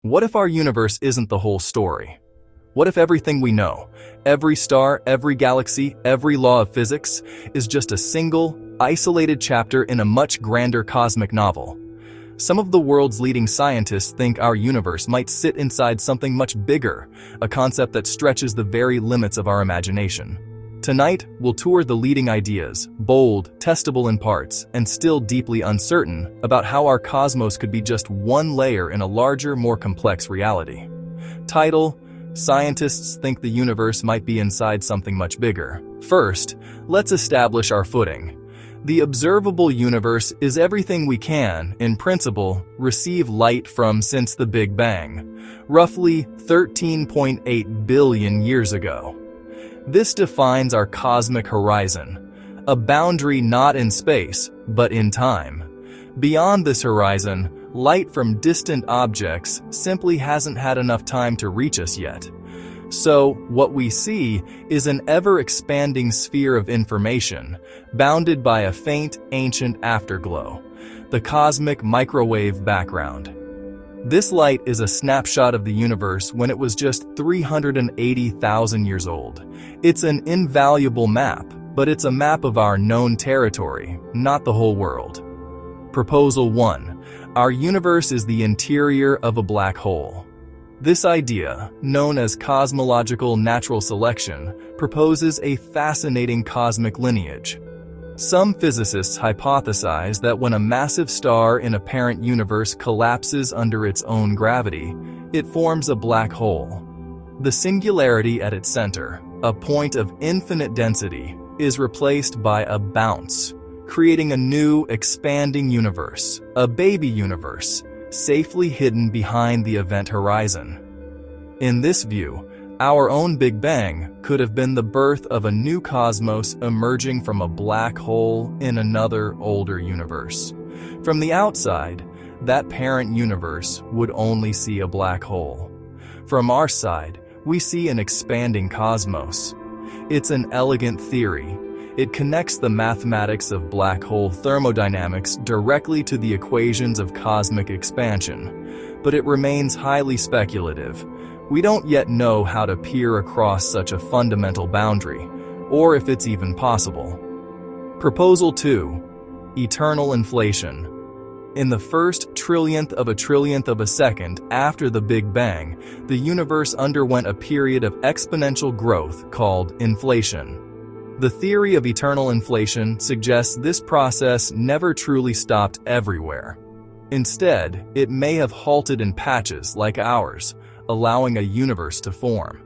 What if our universe isn't the whole story? What if everything we know, every star, every galaxy, every law of physics, is just a single, isolated chapter in a much grander cosmic novel? Some of the world's leading scientists think our universe might sit inside something much bigger, a concept that stretches the very limits of our imagination. Tonight, we'll tour the leading ideas, bold, testable in parts, and still deeply uncertain, about how our cosmos could be just one layer in a larger, more complex reality. Title: Scientists think the universe might be inside something much bigger. First, let's establish our footing. The observable universe is everything we can, in principle, receive light from since the Big Bang, roughly 13.8 billion years ago. This defines our cosmic horizon, a boundary not in space, but in time. Beyond this horizon, light from distant objects simply hasn't had enough time to reach us yet. So, what we see is an ever-expanding sphere of information, bounded by a faint, ancient afterglow, the cosmic microwave background. This light is a snapshot of the universe when it was just 380,000 years old. It's an invaluable map, but it's a map of our known territory, not the whole world. Proposal 1. Our universe is the interior of a black hole. This idea, known as cosmological natural selection, proposes a fascinating cosmic lineage. Some physicists hypothesize that when a massive star in a parent universe collapses under its own gravity, it forms a black hole. The singularity at its center, a point of infinite density, is replaced by a bounce, creating a new, expanding universe, a baby universe, safely hidden behind the event horizon. In this view, our own Big Bang could have been the birth of a new cosmos emerging from a black hole in another, older universe. From the outside, that parent universe would only see a black hole. From our side, we see an expanding cosmos. It's an elegant theory. It connects the mathematics of black hole thermodynamics directly to the equations of cosmic expansion, but it remains highly speculative. We don't yet know how to peer across such a fundamental boundary, or if it's even possible. Proposal 2. Eternal inflation. In the first trillionth of a second after the Big Bang, the universe underwent a period of exponential growth called inflation. The theory of eternal inflation suggests this process never truly stopped everywhere. Instead, it may have halted in patches like ours, allowing a universe to form.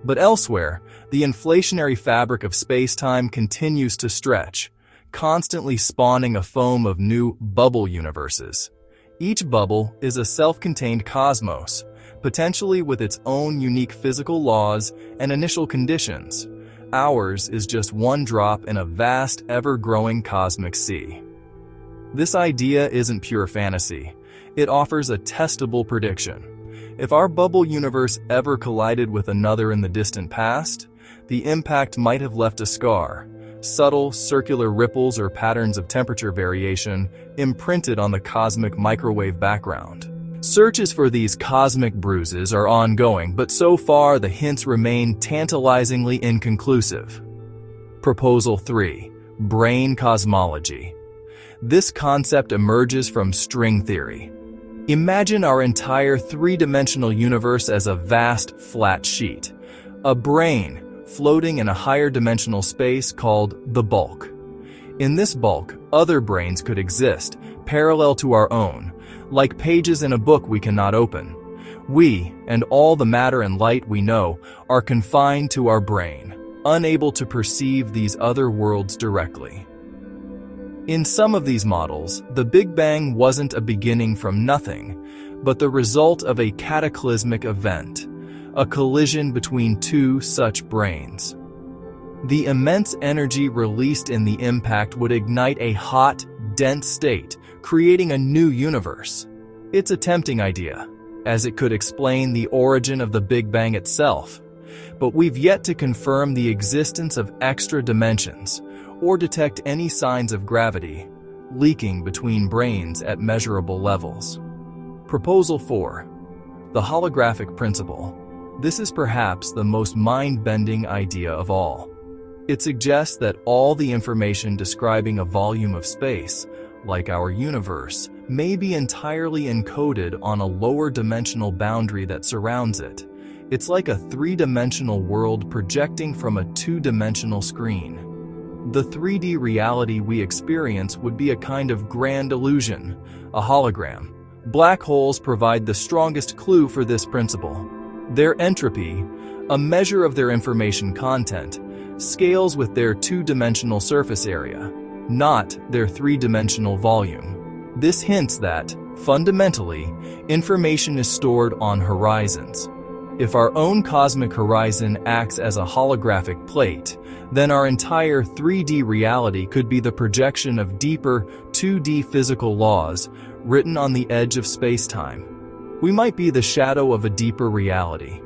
But elsewhere, the inflationary fabric of space-time continues to stretch, constantly spawning a foam of new bubble universes. Each bubble is a self-contained cosmos, potentially with its own unique physical laws and initial conditions. Ours is just one drop in a vast, ever-growing cosmic sea. This idea isn't pure fantasy. It offers a testable prediction. If our bubble universe ever collided with another in the distant past, the impact might have left a scar, subtle circular ripples or patterns of temperature variation imprinted on the cosmic microwave background. Searches for these cosmic bruises are ongoing, but so far the hints remain tantalizingly inconclusive. Proposal 3. Brain cosmology. This concept emerges from string theory. Imagine our entire three-dimensional universe as a vast, flat sheet, a brain floating in a higher dimensional space called the bulk. In this bulk, other brains could exist, parallel to our own, like pages in a book we cannot open. We, and all the matter and light we know, are confined to our brain, unable to perceive these other worlds directly. In some of these models, the Big Bang wasn't a beginning from nothing, but the result of a cataclysmic event, a collision between two such brains. The immense energy released in the impact would ignite a hot, dense state, creating a new universe. It's a tempting idea, as it could explain the origin of the Big Bang itself, but we've yet to confirm the existence of extra dimensions, or detect any signs of gravity leaking between brains at measurable levels. Proposal 4. The holographic principle. This is perhaps the most mind-bending idea of all. It suggests that all the information describing a volume of space, like our universe, may be entirely encoded on a lower dimensional boundary that surrounds it. It's like a three-dimensional world projecting from a two-dimensional screen. The 3D reality we experience would be a kind of grand illusion, a hologram. Black holes provide the strongest clue for this principle. Their entropy, a measure of their information content, scales with their two-dimensional surface area, not their three-dimensional volume. This hints that, fundamentally, information is stored on horizons. If our own cosmic horizon acts as a holographic plate, then our entire 3D reality could be the projection of deeper 2D physical laws written on the edge of space-time. We might be the shadow of a deeper reality.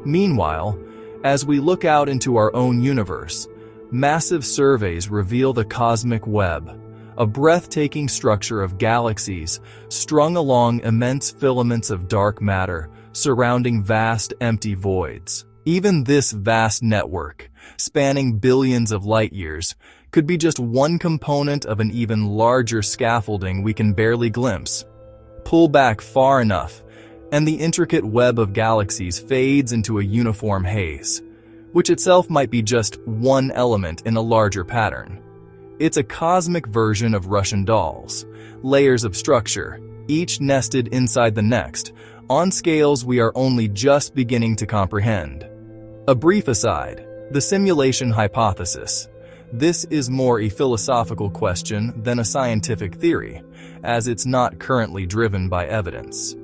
Meanwhile, as we look out into our own universe, massive surveys reveal the cosmic web, a breathtaking structure of galaxies strung along immense filaments of dark matter surrounding vast empty voids. Even this vast network, spanning billions of light years, could be just one component of an even larger scaffolding we can barely glimpse. Pull back far enough, and the intricate web of galaxies fades into a uniform haze, which itself might be just one element in a larger pattern. It's a cosmic version of Russian dolls, layers of structure, each nested inside the next, on scales we are only just beginning to comprehend. A brief aside, the simulation hypothesis. This is more a philosophical question than a scientific theory, as it's not currently driven by evidence.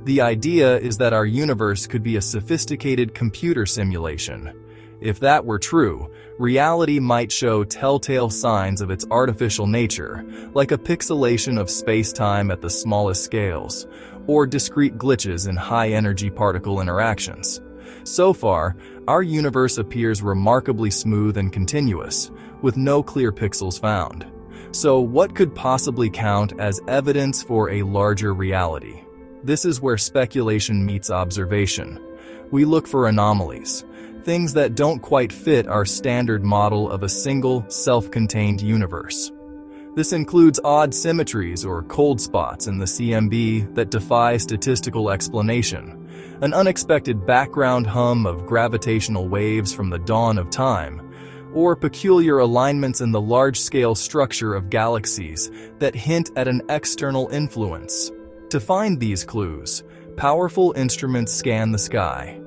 The idea is that our universe could be a sophisticated computer simulation. If that were true, reality might show telltale signs of its artificial nature, like a pixelation of space-time at the smallest scales, or discrete glitches in high-energy particle interactions. So far, our universe appears remarkably smooth and continuous, with no clear pixels found. So what could possibly count as evidence for a larger reality? This is where speculation meets observation. We look for anomalies, things that don't quite fit our standard model of a single, self-contained universe. This includes odd symmetries or cold spots in the CMB that defy statistical explanation, an unexpected background hum of gravitational waves from the dawn of time, or peculiar alignments in the large-scale structure of galaxies that hint at an external influence. To find these clues, powerful instruments scan the sky.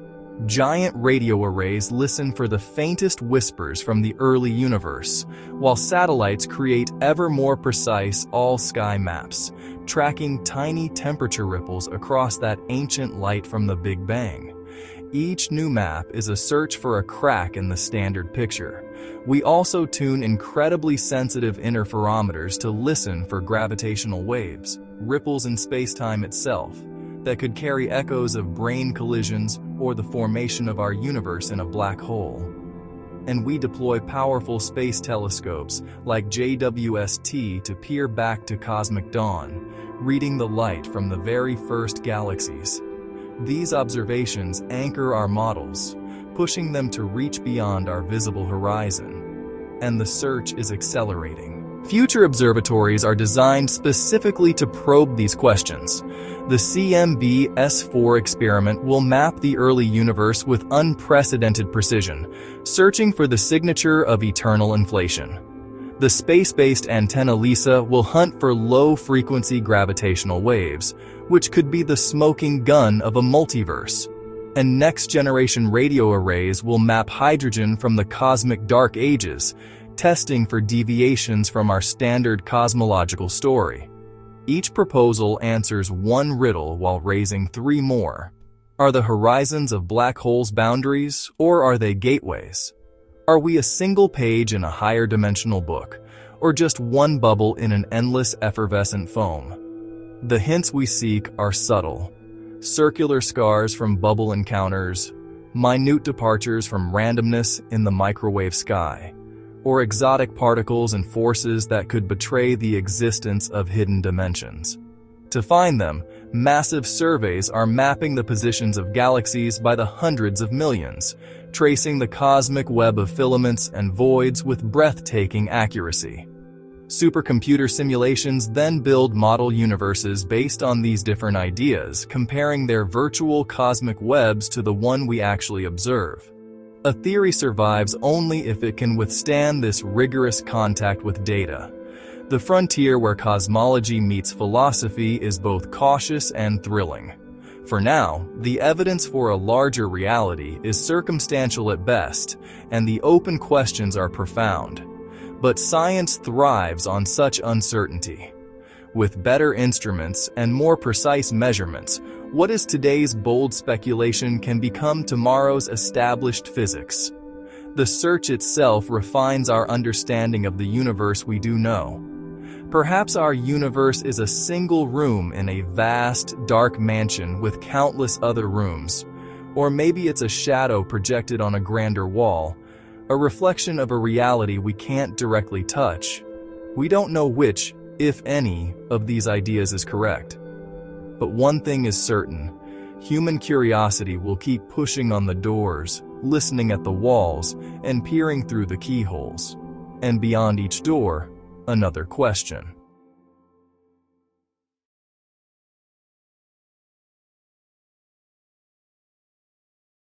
Giant radio arrays listen for the faintest whispers from the early universe, while satellites create ever more precise all-sky maps, tracking tiny temperature ripples across that ancient light from the Big Bang. Each new map is a search for a crack in the standard picture. We also tune incredibly sensitive interferometers to listen for gravitational waves, ripples in space-time itself, that could carry echoes of brain collisions or the formation of our universe in a black hole. And we deploy powerful space telescopes like JWST to peer back to cosmic dawn, reading the light from the very first galaxies. These observations anchor our models, pushing them to reach beyond our visible horizon. And the search is accelerating. Future observatories are designed specifically to probe these questions. The CMB-S4 experiment will map the early universe with unprecedented precision, searching for the signature of eternal inflation. The space-based antenna LISA will hunt for low-frequency gravitational waves, which could be the smoking gun of a multiverse. And next-generation radio arrays will map hydrogen from the cosmic dark ages, testing for deviations from our standard cosmological story. Each proposal answers one riddle while raising three more. Are the horizons of black holes boundaries, or are they gateways? Are we a single page in a higher dimensional book, or just one bubble in an endless effervescent foam? The hints we seek are subtle. Circular scars from bubble encounters, minute departures from randomness in the microwave sky, or exotic particles and forces that could betray the existence of hidden dimensions. To find them, Massive surveys are mapping the positions of galaxies by the hundreds of millions, tracing the cosmic web of filaments and voids with breathtaking accuracy. Supercomputer simulations then build model universes based on these different ideas, comparing their virtual cosmic webs to the one we actually observe. A theory survives only if it can withstand this rigorous contact with data. The frontier where cosmology meets philosophy is both cautious and thrilling. For now, the evidence for a larger reality is circumstantial at best, and the open questions are profound. But science thrives on such uncertainty. With better instruments and more precise measurements, what is today's bold speculation can become tomorrow's established physics. The search itself refines our understanding of the universe we do know. Perhaps our universe is a single room in a vast, dark mansion with countless other rooms. Or maybe it's a shadow projected on a grander wall, a reflection of a reality we can't directly touch. We don't know which, if any, of these ideas is correct. But one thing is certain: human curiosity will keep pushing on the doors, listening at the walls, and peering through the keyholes. And beyond each door, another question.